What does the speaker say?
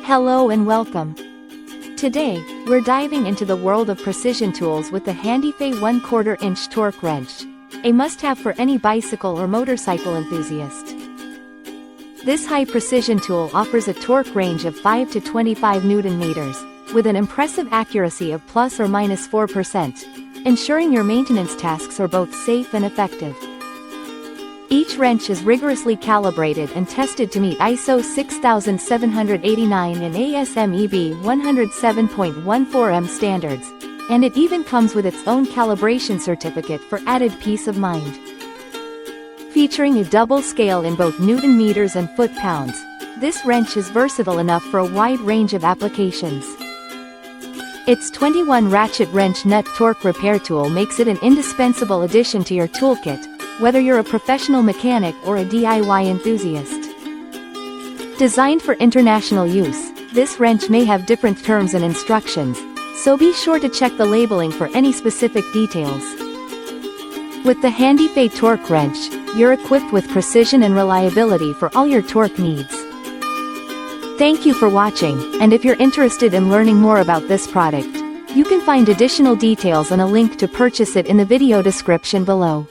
Hello and welcome. Today, we're diving into the world of precision tools with the Handife 1/4 inch torque wrench, a must-have for any bicycle or motorcycle enthusiast. This high-precision tool offers a torque range of 5 to 25 Nm, with an impressive accuracy of plus or minus 4%, ensuring your maintenance tasks are both safe and effective. Each wrench is rigorously calibrated and tested to meet ISO 6789 and ASME B107.14M standards, and it even comes with its own calibration certificate for added peace of mind. Featuring a double scale in both Newton meters and foot-pounds, this wrench is versatile enough for a wide range of applications. Its 21 ratchet wrench nut torque repair tool makes it an indispensable addition to your toolkit, whether you're a professional mechanic or a DIY enthusiast. Designed for international use, this wrench may have different terms and instructions, so be sure to check the labeling for any specific details. With the Handife torque wrench, you're equipped with precision and reliability for all your torque needs. Thank you for watching, and if you're interested in learning more about this product, you can find additional details and a link to purchase it in the video description below.